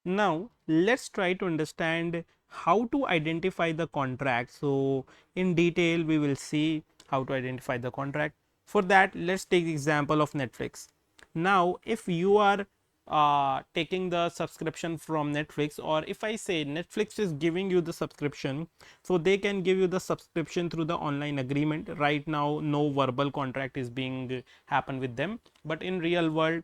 Now let's try to understand how to identify the contract. So in detail we will see how to identify the contract. For that, let's take the example of Netflix. Now if you are taking the subscription from Netflix, or if I say Netflix is giving you the subscription, so they can give you the subscription through the online agreement. Right now no verbal contract is being happen with them, but in real world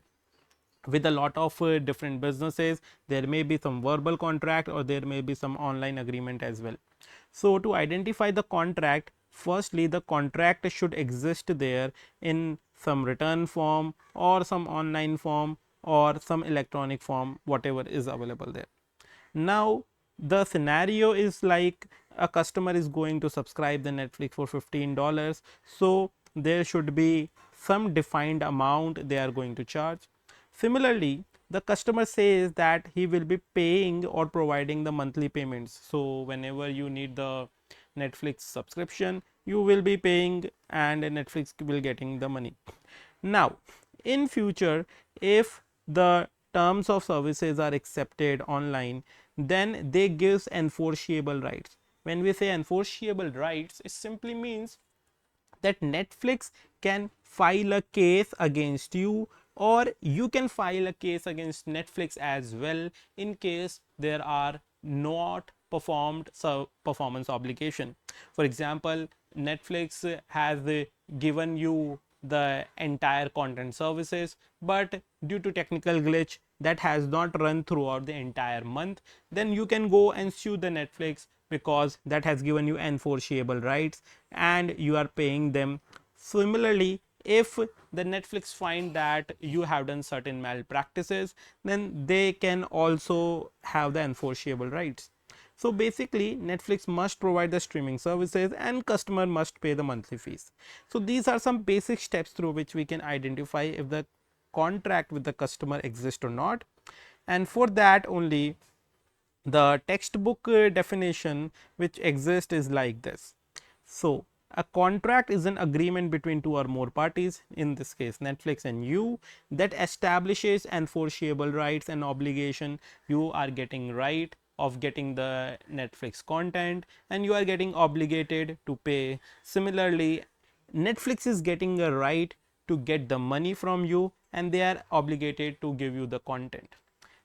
with a lot of different businesses there may be some verbal contract or there may be some online agreement as well. So to identify the contract, firstly the contract should exist there in some written form or some online form or some electronic form, whatever is available there. Now the scenario is like a customer is going to subscribe the Netflix for $15, so there should be some defined amount they are going to charge. Similarly, the customer says that he will be paying or providing the monthly payments. So whenever you need the Netflix subscription, you will be paying and Netflix will getting the money. Now in future, if the terms of services are accepted online, then they gives enforceable rights. When we say enforceable rights, it simply means that Netflix can file a case against you, or you can file a case against Netflix as well in case there are not performed performance obligation. For example, Netflix has given you the entire content services, but due to technical glitch that has not run throughout the entire month, then you can go and sue the Netflix because that has given you enforceable rights and you are paying them. Similarly, if the Netflix find that you have done certain malpractices, then they can also have the enforceable rights. So basically Netflix must provide the streaming services and customer must pay the monthly fees. So these are some basic steps through which we can identify if the contract with the customer exists or not. And for that only, the textbook definition which exists is like this. So a contract is an agreement between two or more parties, in this case Netflix and you, that establishes enforceable rights and obligation. You are getting right of getting the Netflix content and you are getting obligated to pay. Similarly, Netflix is getting a right to get the money from you and they are obligated to give you the content.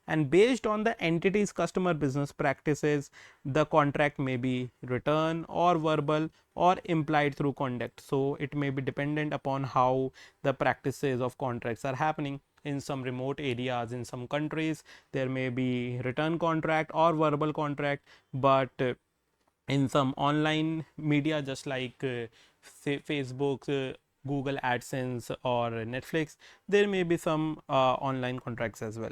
And based on the entity's customer business practices, the contract may be written or verbal or implied through conduct. So it may be dependent upon how the practices of contracts are happening. In some remote areas, in some countries, there may be written contract or verbal contract, but in some online media just like say Facebook, Google AdSense or Netflix, there may be some online contracts as well.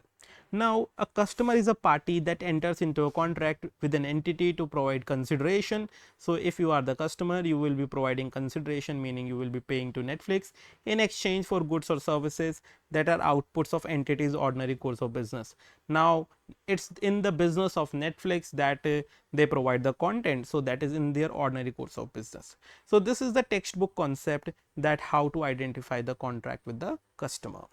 Now a customer is a party that enters into a contract with an entity to provide consideration. So if you are the customer, you will be providing consideration, meaning you will be paying to Netflix in exchange for goods or services that are outputs of entity's ordinary course of business. Now it's in the business of Netflix that they provide the content, so that is in their ordinary course of business. So this is the textbook concept, that how to identify the contract with the customer.